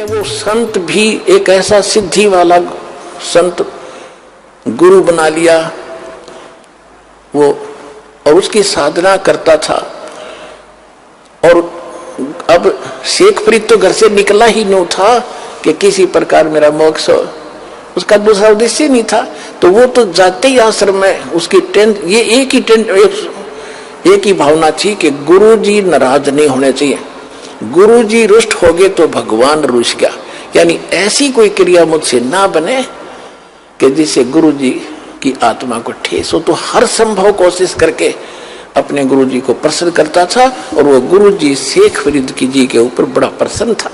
वो संत भी एक ऐसा सिद्धि वाला संत गुरु बना लिया वो, और उसकी साधना करता था। और अब शेख फरीद तो घर से निकला ही नहीं था कि किसी प्रकार मेरा मोक्ष हो, उसका दूसरा उद्देश्य नहीं था। तो वो तो जाते ही आश्रम में उसकी ये एक ही भावना थी कि गुरु जी नाराज नहीं होने चाहिए, गुरु जी रुष्ट हो गए तो भगवान रुष्ट गया, यानी ऐसी कोई क्रिया मुझसे ना बने कि जिससे गुरु जी की आत्मा को ठेस हो। तो हर संभव कोशिश करके अपने गुरु जी को प्रसन्न करता था, और वो गुरु जी शेख फरीद की जी के ऊपर बड़ा प्रसन्न था।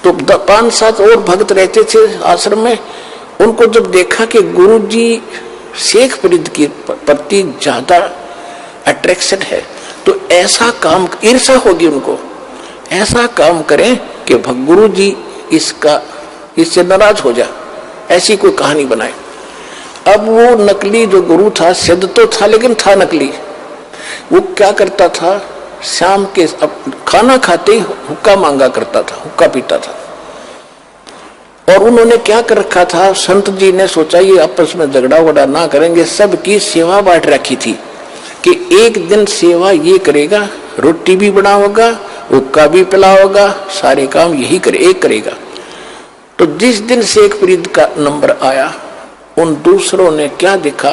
तो 5-7 और भक्त रहते थे आश्रम में। उनको जब देखा कि गुरु जी शेख फरीद के प्रति ज्यादा अट्रैक्शन है, तो ऐसा काम, ईर्ष्या होगी उनको, ऐसा काम करें कि गुरु जी इससे नाराज हो जाए, ऐसी कोई कहानी बनाए। अब वो नकली जो गुरु था, सिद्ध तो था लेकिन था नकली, वो क्या करता था, शाम के खाना खाते ही हुक्का मांगा करता था, हुक्का पीता था। और उन्होंने क्या कर रखा था, संत जी ने सोचा ये आपस में झगड़ा वगड़ा ना करेंगे, सबकी सेवा बांट रखी थी कि एक दिन सेवा ये करेगा, रोटी भी बनाओगा, हुक्का भी पिलाओगा, सारे काम यही एक करेगा। तो जिस दिन शेख फरीद का नंबर आया, उन दूसरों ने क्या देखा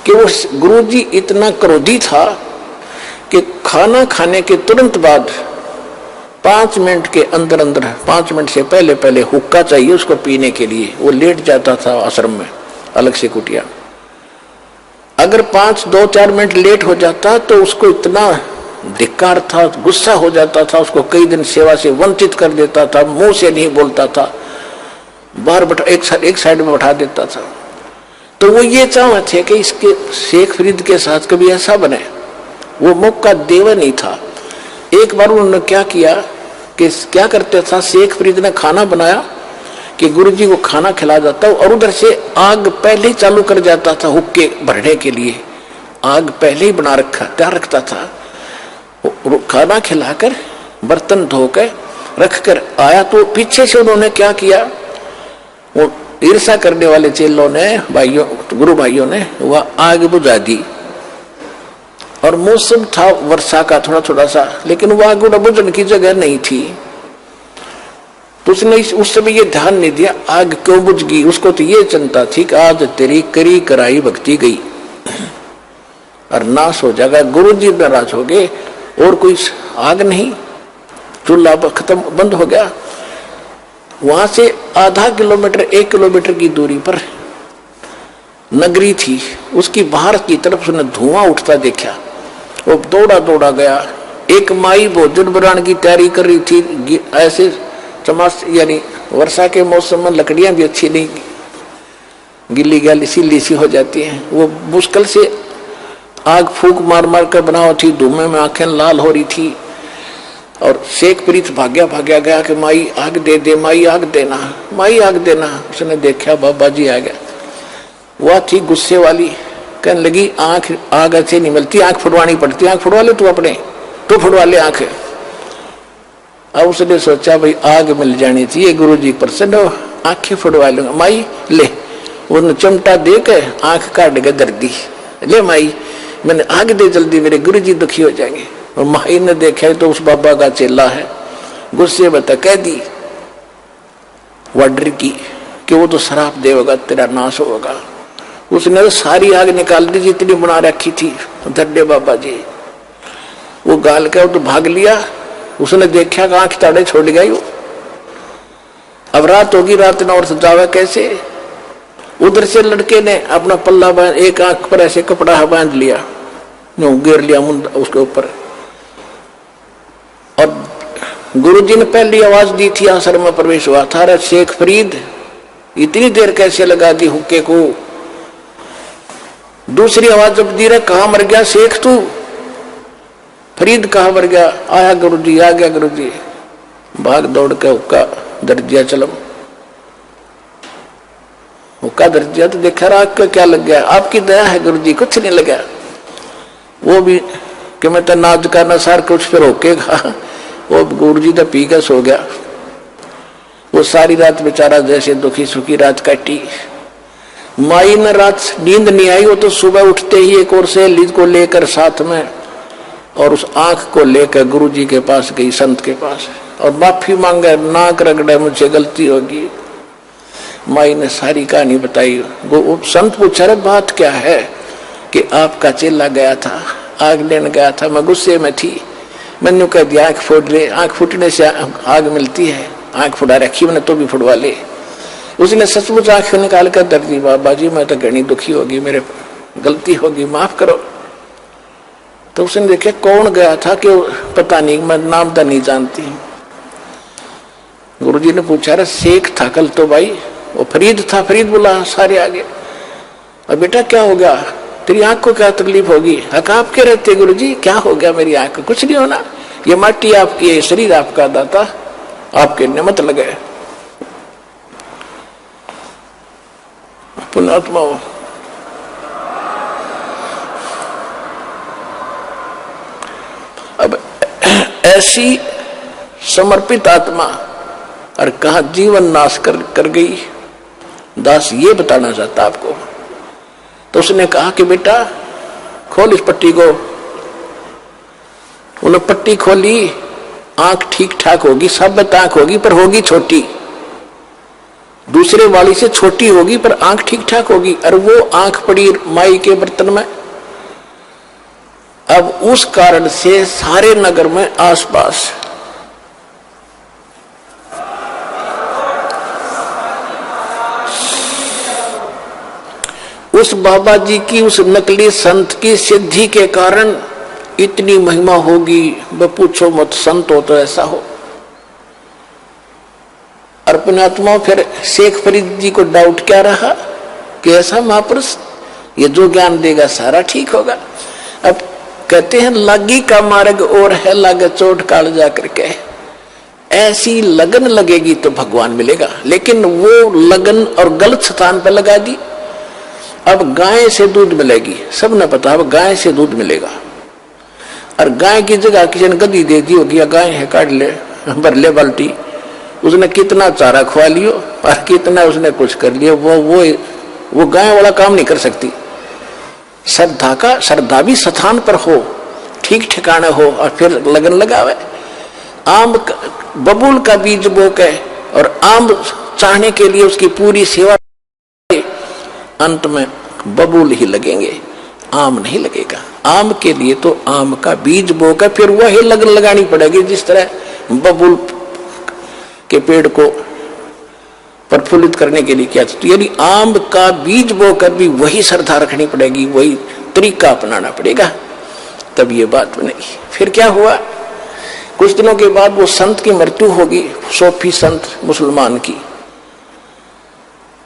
कि वो गुरुजी इतना क्रोधी था कि खाना खाने के तुरंत बाद 5 मिनट के अंदर 5 मिनट से पहले हुक्का चाहिए उसको पीने के लिए। वो लेट जाता था आश्रम में अलग से कुटिया। अगर 2-4 मिनट लेट हो जाता तो उसको इतना धिक्कार था, गुस्सा हो जाता था, उसको कई दिन सेवा से वंचित कर देता था, मुंह से नहीं बोलता था, बाहर एक साइड में बैठा देता था। तो वो ये चाहते थे कि इसके शेख फरीद के साथ कभी ऐसा बने, वो मौका देवा नहीं था। एक बार उन्होंने क्या किया कि क्या करते था, शेख फरीद ने खाना बनाया कि गुरुजी को खाना खिला जाता और उधर से आग पहले ही चालू कर जाता था, हुक्के भरने के लिए आग पहले ही बना तैयार रखता था। खाना खिलाकर बर्तन धोकर रखकर आया तो पीछे से उन्होंने क्या किया, वो ईर्ष्या करने वाले चेलों ने, गुरु भाइयों ने वह आग बुझा दी। और मौसम था वर्षा का थोड़ा सा, लेकिन वह आग बुझने की जगह नहीं थी। तो उसने उस समय ये ध्यान नहीं दिया आग क्यों बुझ गई। उसको तो ये चिंता थी कि आज तेरी करी कराई भक्ति गई और नाश हो जाएगा, गुरु जी नाराज हो गए और कोई आग नहीं, चूल्हा खत्म बंद हो गया। वहां से आधा किलोमीटर 1 किलोमीटर की दूरी पर नगरी थी, उसकी बाहर की तरफ उसने धुआं उठता देखा। वो दौड़ा गया। एक माई भोजन बनाने की तैयारी कर रही थी, ऐसे चमास यानी वर्षा के मौसम में लकड़ियां भी अच्छी नहीं, गिल्ली गैली सी हो जाती हैं। वो मुश्किल से आग फूंक मार कर बनाओ थी, धुएं में आंखें लाल हो रही थी। और शेख फरीद भाग्या गया कि माई आग दे दे, माई आग देना, माई आग देना। उसने देखा बाबा जी आ गया। वह थी गुस्से वाली, कहने लगी आग अच्छे नहीं मिलती, आंख फुड़वानी पड़ती, आंख फुड़वा ले तू अपने, तू फुड़वा ले आंखें। अब उसने सोचा भाई आग मिल जानी चाहिए, गुरु जी प्रसन्न हो, आंखें फुड़वा लूंगा। माई ले, उन्हें चिमटा दे के आंख काट के दर्दी, ले माई मैंने आग दे जल्दी, मेरे गुरु जी दुखी हो जाएंगे। और माई ने देखा तो उस बाबा का चेला है, गुस्से में कह दी वाडर की कि वो तो शराब देगा, तेरा नाश होगा। उसने तो सारी आग निकाल दी जितनी बना रखी थी धड्डे बाबा जी। वो गाल के तो भाग लिया। उसने देखा कि आंख ताड़े छोड़ गई। अब रात होगी, रात न और सजावा कैसे। उधर से लड़के ने अपना पल्ला बांध, एक आंख पर ऐसे कपड़ा बांध लिया, गिर लिया मुंडा उसके ऊपर। और गुरुजी ने पहली आवाज दी थी, आश्रम में प्रवेश हुआ था, अरे शेख फरीद इतनी देर कैसे लगा दी हुक्के को। दूसरी आवाज जब दी, रहा कहां मर गया शेख तू, फरीद कहां मर गया। आया गुरुजी, आ गया गुरुजी, भाग दौड़ के हुक्का दर्जिया चलम। हुक्का दर्जिया तो देखा राग का क्या लग गया, आपकी दया है गुरुजी, कुछ नहीं लगा। वो भी कि मैं तो नाज का नसार कुछ फिर होके खा, वो गुरुजी तो पी के सो गया। वो सारी रात बेचारा जैसे दुखी सुखी रात काटी। माई ने रात नींद नहीं आई, वो तो सुबह उठते ही एक और सहेली को लेकर साथ में और उस आंख को लेकर गुरुजी के पास गई, संत के पास, और माफी मांगे, नाक रगड़े, मुझसे गलती होगी। माई ने सारी कहानी बताई। वो संत पूछा, रे बात क्या है? कि आपका चेला गया था, आग लेने गया था, मैं गुस्से में थी, मैंने कह दिया आंख फोड़ ले, आंख फूटने से आग मिलती है, आंख फुड़ा रखी मैंने तो भी फुड़वा ले। उसने सचमुच आंख निकाल कर दर दी, बाबा जी मैं तो घनी दुखी होगी, मेरे गलती होगी, माफ करो। तो उसने देखे कौन गया था कि पता नहीं, मैं नाम तो नहीं जानती। गुरुजी ने पूछा, रे शेख था कल तो भाई, वो फरीद था, फरीद बोला सारे आगे। और बेटा क्या हो गया, तेरी आंख को क्या तकलीफ होगी? हक आपके रहते गुरुजी, क्या हो गया मेरी आंख को? कुछ नहीं होना, ये माटी आपकी, ये शरीर आपका दाता, आपके निमत लगे। पुण्यात्मा अब ऐसी समर्पित आत्मा और कहा जीवन नाश कर गई। दास ये बताना चाहता आपको। तो उसने कहा कि बेटा खोल इस पट्टी को। उन्होंने पट्टी खोली, आंख ठीक ठाक होगी, सब आंख होगी पर होगी छोटी, दूसरे वाली से छोटी होगी पर आंख ठीक ठाक होगी। और वो आंख पड़ी माई के बर्तन में। अब उस कारण से सारे नगर में आसपास उस बाबा जी की, उस नकली संत की सिद्धि के कारण इतनी महिमा होगी, वह पूछो मत, संत हो तो ऐसा हो। अर्पणात्मा फिर शेख फरीद जी को डाउट क्या रहा कि ऐसा महापुरुष, ये जो ज्ञान देगा सारा ठीक होगा। अब कहते हैं लागी का मार्ग और है, लागे चोट काल जा करके। ऐसी लगन लगेगी तो भगवान मिलेगा, लेकिन वो लगन और गलत स्थान पर लगा दी। अब गाय से दूध मिलेगी, सब ने पता, अब गाय से दूध मिलेगा। और गाय की जगह किसी ने गधी दे दी होगी, गाय है काट ले, भर ले बाल्टी, उसने कितना चारा खुआ लियो और कितना उसने कुछ कर लिया, वो गाय वाला काम नहीं कर सकती। श्रद्धा भी स्थान पर हो, ठीक ठिकाने हो, और फिर लगन लगावे। आम बबूल का बीज बोके और आम चाहने के लिए उसकी पूरी सेवा, अंत में बबूल ही लगेंगे, आम नहीं लगेगा। आम के लिए तो आम का बीज बोकर फिर वही लगन लगानी पड़ेगी, जिस तरह बबूल के पेड़ को प्रफुल्लित करने के लिए किया। तो यानी आम का बीज बोकर भी वही श्रद्धा रखनी पड़ेगी, वही तरीका अपनाना पड़ेगा, तब ये बात बनेगी। फिर क्या हुआ, कुछ दिनों के बाद वो संत की मृत्यु होगी, सूफी संत मुसलमान की।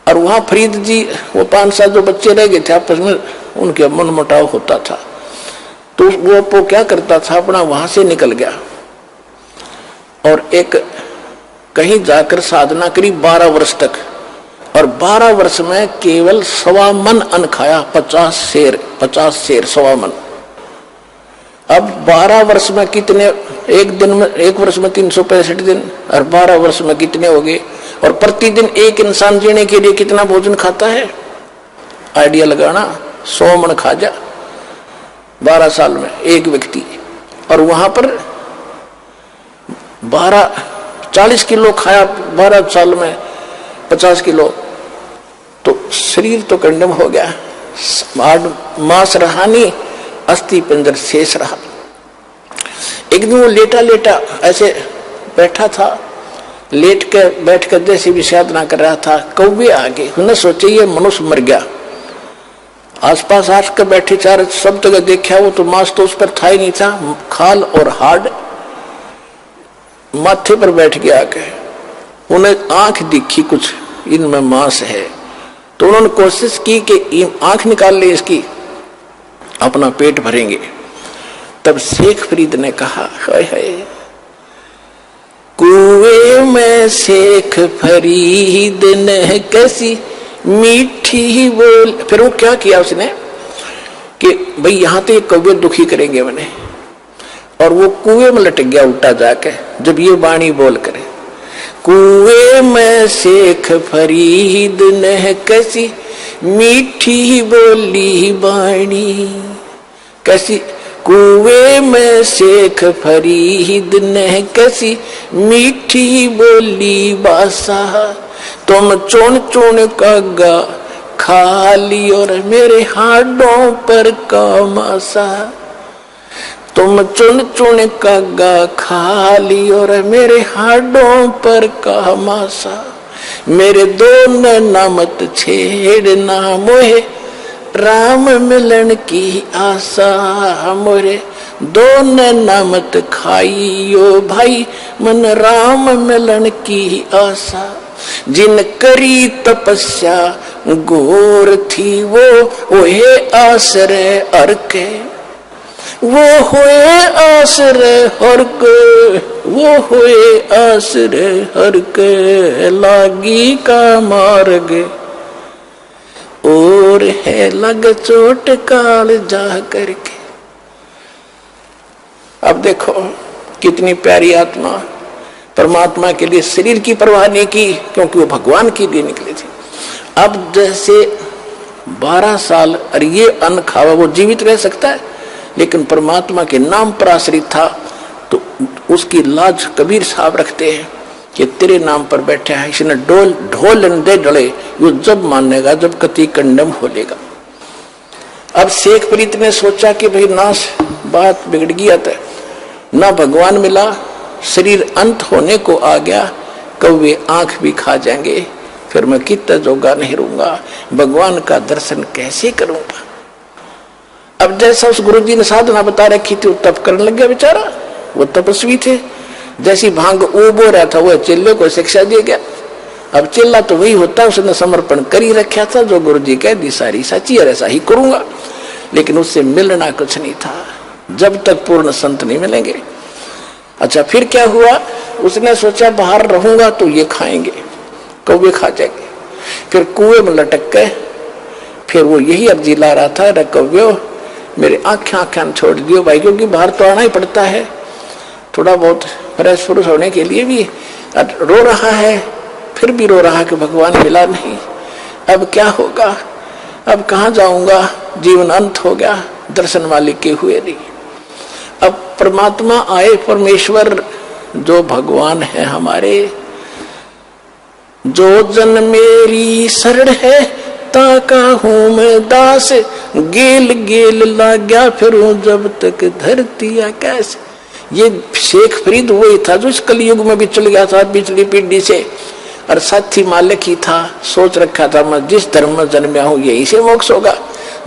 और वहां फरीद जी, वो 5-7 जो बच्चे रह गए थे आपस में, उनके मन मुटाव होता था। तो वो क्या करता था, अपना वहां से निकल गया और एक कहीं जाकर साधना करी 12 वर्ष तक। और 12 वर्ष में केवल 1.25 मन अन्न खाया, 50 शेर 1.25 मन। अब 12 वर्ष में कितने, एक वर्ष में 365 दिन, और 12 वर्ष में कितने हो गए? और प्रतिदिन एक इंसान जीने के लिए कितना भोजन खाता है? आइडिया लगाना, 100 मन खा जा 12 साल में एक व्यक्ति। और वहां पर 40 किलो खाया 12 साल में, 50 किलो, तो शरीर तो कंडम हो गया, मांस रहा नहीं, अस्थि पिंजर शेष रहा। एक दिन वो लेटा ऐसे बैठा था, बैठ कर जैसे भी साधना कर रहा था, कौवे आगे, उन्हें सोचे ये मनुष्य मर गया। आसपास आकर बैठे चार सब जगह देखा, वो तो मांस तो उस पर था ही नहीं था, खाल और हाड माथे पर बैठ गया आके। उन्हें आंख दिखी कुछ इनमें मांस है, तो उन्होंने कोशिश की कि आंख निकाल ले इसकी, अपना पेट भरेंगे। तब शेख फरीद ने कहा, हाय हाय, कुएं में शेख फरीद ने कैसी मीठी बोल। फिर वो क्या किया उसने कि भाई यहां तो कौवे दुखी करेंगे मैंने, और वो कुएं में लटक गया उल्टा जाके। जब ये वाणी बोल करे, कुएं में शेख फरीद ने कैसी मीठी बोली बाणी, कैसी कुएं में शेख फरीद ने कैसी मीठी बोली बासा, तुम चुन चुन कागा खा ली और मेरे हाडों पर का मासा, तुम चुन चुन कागा खा ली और मेरे हाडों पर का मासा, मेरे दो नामत छेड़ना मोहे राम मिलन की आशा, मोरे दो नामत खाइयो भाई मन राम मिलन की आशा, जिन करी तपस्या घोर थी वो ओहे आश्रय हर के, वो होए आश्रय हर के, वो होए आश्रय हर के, लागी का मार्ग और है लग चोट काल जा करके। अब देखो कितनी प्यारी आत्मा परमात्मा के लिए शरीर की परवाह नहीं की, क्योंकि वो भगवान के लिए निकले थे। अब जैसे 12 साल और ये अन्न खावा वो जीवित रह सकता है, लेकिन परमात्मा के नाम पर आश्रित था, तो उसकी लाज कबीर साहब रखते हैं कि तेरे नाम पर बैठा है, इसने ढोल दे डले, वो जब मानेगा जब कति कंडम होलेगा। अब शेख फरीद ने सोचा कि भाई नाश बात बिगड़ गया था, ना भगवान मिला, शरीर अंत होने को आ गया, कौवे आंख भी खा जाएंगे, फिर मैं कितना जोगा नहीं रहूंगा, भगवान का दर्शन कैसे करूंगा। अब जैसा उस गुरुजी ने साधना बता रखी थी, वो तप करने लग गया बेचारा, वो तपस्वी थे। जैसी भांग उबो रहा था, वो चेले को शिक्षा दिया गया। अब चेला तो वही होता, उसने समर्पण कर ही रखा था, जो गुरुजी कह दी सारी सच्ची और ऐसा ही करूंगा, लेकिन उससे मिलना कुछ नहीं था जब तक पूर्ण संत नहीं मिलेंगे। अच्छा फिर क्या हुआ, उसने सोचा बाहर रहूंगा तो ये खाएंगे, कौवे खा जाएंगे, फिर कुएं में लटक गए। फिर वो यही अर्जी ला रहा था, रे कौव्यो मेरे आँखें छोड़ दियो भाई, क्योंकि बाहर तो आना ही पड़ता है, थोड़ा बहुत फ्रेश फ्रूश होने के लिए भी। रो रहा है, फिर भी रो रहा कि भगवान मिला नहीं, अब क्या होगा, अब कहाँ जाऊंगा, जीवन अंत हो गया, दर्शन वाले के हुए नहीं। अब परमात्मा आए, परमेश्वर जो भगवान है हमारे, जो जन मेरी शरण है ताका हूं मैं दास, गेल गेल लाग्या फिरूं जब तक धरती आकाश। ये शेख फरीद वही था जो इस कलयुग में भी चल गया था पिछली पीढ़ी से, और साथी मालिक ही था, सोच रखा था मैं जिस धर्म में जन्मया हूं यही से मोक्ष होगा।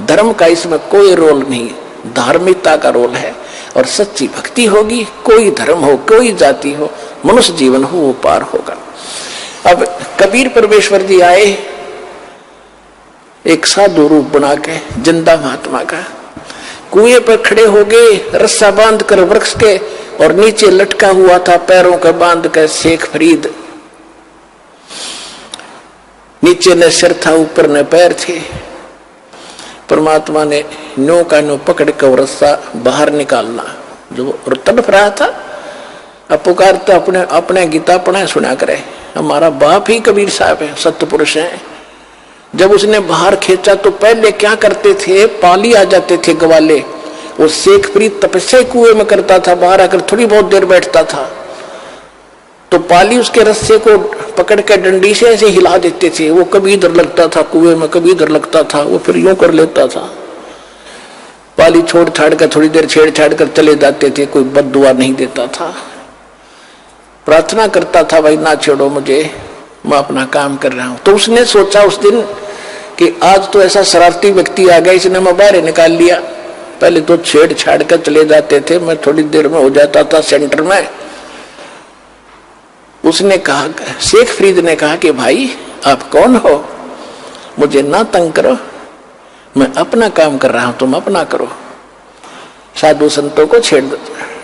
धर्म का इसमें कोई रोल नहीं, धार्मिकता का रोल है, और सच्ची भक्ति होगी, कोई धर्म हो कोई जाति हो, मनुष्य जीवन हो, वो पार होगा। अब कबीर परमेश्वर जी आए एक साधु रूप बना के, जिंदा महात्मा का, कुएं पर खड़े हो गए, रस्सा बांध कर वृक्ष के, और नीचे लटका हुआ था पैरों का बांध कर शेख फरीद। नीचे न सिर था, ऊपर न पैर थे। परमात्मा ने नो का नो पकड़ कर रस्सा बाहर निकालना, जो तड़फ रहा था। अब पुकारता अपने अपने गीता पढ़ा सुना करे, हमारा बाप ही कबीर साहब है, सत्य पुरुष है। जब उसने बाहर खींचा तो पहले क्या करते थे, पाली आ जाते थे ग्वाले, वो शेख फरीद तपस्या कुएं में करता था, बाहर आकर थोड़ी बहुत देर बैठता था, तो पाली उसके रस्से को पकड़ कर डंडी से ऐसे हिला देते थे। वो कभी इधर लगता था कुएं में, कभी इधर लगता था, वो फिर यूं कर लेता था। पाली छोड़ छाड़ कर थोड़ी देर छेड़ छाड़ कर चले जाते थे, कोई बद्दुआ नहीं देता था। प्रार्थना करता था, भाई ना छेड़ो मुझे, मैं अपना काम कर रहा हूं। तो उसने सोचा उस दिन कि आज तो ऐसा शरारती व्यक्ति आ गया, इसने मैं बाहर निकाल लिया। पहले तो छेड़ छाड़ कर चले जाते थे, मैं थोड़ी देर में हो जाता था सेंटर में। उसने कहा, शेख फरीद ने कहा कि भाई आप कौन हो, मुझे ना तंग करो, मैं अपना काम कर रहा हूं, तुम अपना करो। साधु संतों को छेड़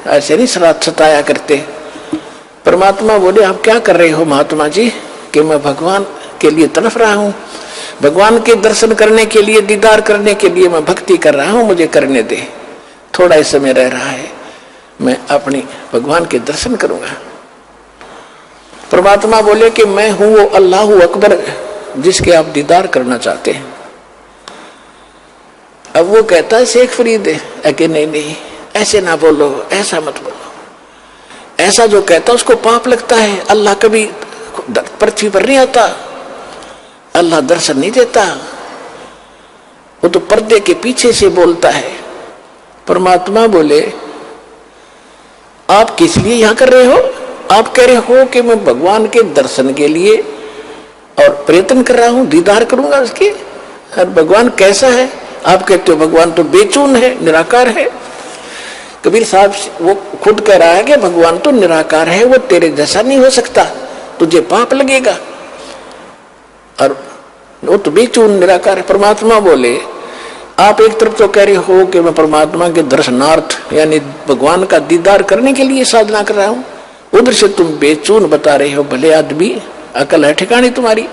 ऐसे नहीं सताया करते। परमात्मा बोले, आप क्या कर रहे हो महात्मा जी? कि मैं भगवान के लिए तड़फ रहा हूं, भगवान के दर्शन करने के लिए, दीदार करने के लिए मैं भक्ति कर रहा हूं, मुझे करने दे, थोड़ा ही समय रह रहा है, मैं अपनी भगवान के दर्शन करूंगा। परमात्मा बोले कि मैं हूं वो अल्लाह अकबर जिसके आप दीदार करना चाहते हैं। अब वो कहता है शेख फरीद है कि नहीं ऐसे ना बोलो, ऐसा मत बोलो। ऐसा जो कहता है उसको पाप लगता है। अल्लाह कभी पृथ्वी पर नहीं आता, अल्लाह दर्शन नहीं देता, वो तो पर्दे के पीछे से बोलता है। परमात्मा बोले आप किस लिए यहां कर रहे हो? आप कह रहे हो कि मैं भगवान के दर्शन के लिए और प्रयत्न कर रहा हूं, दीदार करूंगा उसके। और भगवान कैसा है? आप कहते हो भगवान तो बेचून है, निराकार है। कबीर साहब वो खुद कह रहा है कि भगवान तो निराकार है, वो तेरे जैसा नहीं हो सकता, तुझे पाप लगेगा। और वो तो बेचून निराकार है। परमात्मा बोले आप एक तरफ तो कह रहे हो कि मैं परमात्मा के दर्शनार्थ यानी भगवान का दीदार करने के लिए साधना कर रहा हूं, उधर से तुम बेचून बता रहे हो। भले आदमी, अकल है ठिकानी तुम्हारी?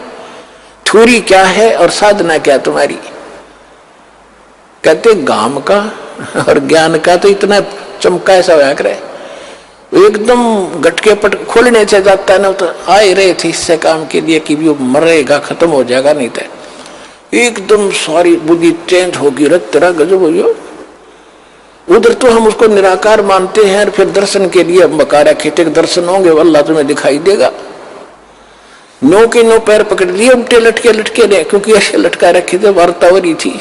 थ्योरी क्या है और साधना क्या तुम्हारी? कहते गाम का और ज्ञान का तो इतना चमका ऐसा होया करे, एकदम गटके पट खोलने से जाता है ना। तो आए रहे थे इससे काम के लिए कि वो मरेगा, खत्म हो जाएगा, नहीं तो एकदम सारी बुद्धि चेंज होगी, रत तेरा गजब हो। उधर तो हम उसको निराकार मानते हैं, फिर दर्शन के लिए बकारा खेते के दर्शन होंगे, अल्लाह तुम्हें दिखाई देगा। नो के नो पैर पकड़ लिए, उल्टे लटके लटके रहे, क्योंकि ऐसे लटका रखे थे, वार्ता हो रही थी।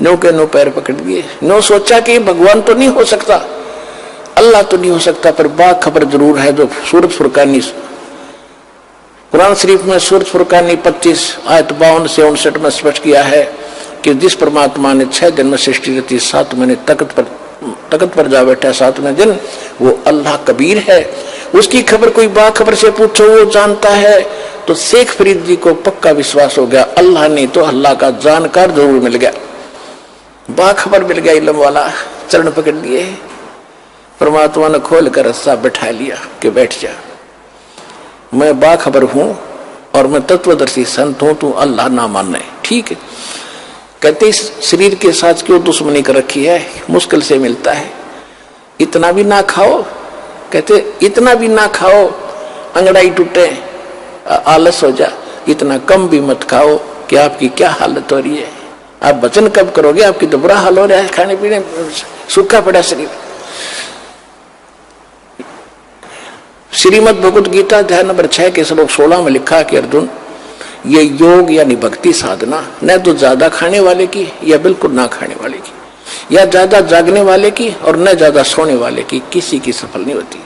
नो के नो पैर पकड़ लिए, नो सोचा कि भगवान तो नहीं हो सकता, अल्लाह तो नहीं हो सकता, पर बाखबर जरूर है। जो सूरत फुरकानी, कुरान शरीफ में सूरत फुरकानी 25 आयत 52 से 59 में स्पष्ट किया है कि जिस परमात्मा ने 6 दिन में सृष्टि रची, 7 महीने तख्त पर जा बैठा 7वें दिन, वो अल्लाह कबीर है। उसकी खबर कोई बाखबर से पूछो, वो जानता है। तो शेख फरीद जी को पक्का विश्वास हो गया, अल्लाह नहीं तो अल्लाह का जानकार जरूर मिल गया, बाखबर मिल गया, इल्म वाला। चरण पकड़ लिए, परमात्मा ने खोल कर रस्सा बैठा लिया कि बैठ जा, मैं बाखबर हूं और मैं तत्वदर्शी संत हूं, तू अल्लाह ना मानना। ठीक है। कहते इस शरीर के साथ क्यों दुश्मनी कर रखी है, मुश्किल से मिलता है, इतना भी ना खाओ। कहते इतना भी ना खाओ अंगड़ाई टूटे, आलस हो जा, इतना कम भी मत खाओ कि आपकी क्या हालत हो रही है। आप वचन कब करोगे, आपकी तो बुरा हाल हो रहा है, खाने पीने सूखा पड़ा शरीर। श्रीमद् भगवत गीता अध्याय नंबर 6 के श्लोक 16 में लिखा कि अर्जुन, ये योग यानी भक्ति साधना न तो ज्यादा खाने वाले की या बिल्कुल ना खाने वाले की, या ज्यादा जागने वाले की और न ज्यादा सोने वाले की, किसी की सफल नहीं होती।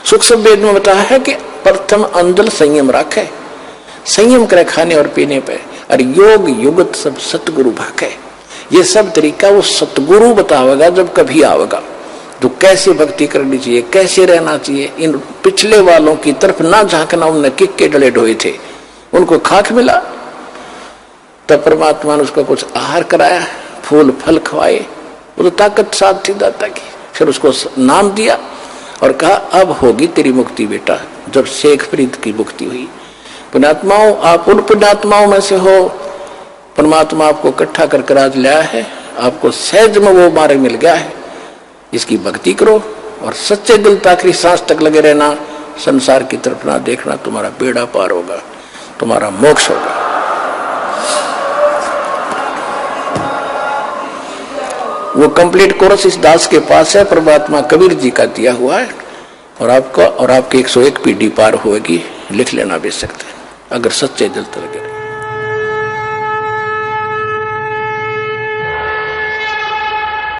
सूक्ष्म वेद में बताया है कि प्रथम अंदल संयम रखे, संयम करे खाने और पीने पे, और योग युगत सब सतगुरु भाखे। ये सब तरीका वो सतगुरु बतावेगा जब कभी आवेगा। तो कैसे भक्ति करनी चाहिए, कैसे रहना चाहिए, इन पिछले वालों की तरफ ना झांकना। उनने किक के डले ढोए थे, उनको खाक मिला, तब परमात्मा ने उसको कुछ आहार कराया, फूल फल खवाए, वो तो ताकत साथ थी दाता की। फिर उसको नाम दिया और कहा अब होगी तेरी मुक्ति बेटा। जब शेख फरीद की मुक्ति हुई, पुण्यात्माओं आप उन पुण्यात्माओं में से हो, परमात्मा आपको इकट्ठा कर आज लाया है, आपको सहज में वो मार्ग मिल गया है। इसकी भक्ति करो और सच्चे दिल आखिरी सांस तक लगे रहना, संसार की तरफ ना देखना, तुम्हारा बेड़ा पार होगा, तुम्हारा मोक्ष होगा। वो कंप्लीट कोर्स इस दास के पास है, परमात्मा कबीर जी का दिया हुआ है, और आपको और आपके 101 पीढ़ी पार होगी। लिख लेना बेच सकते हैं अगर सच्चे दिल तक लगे।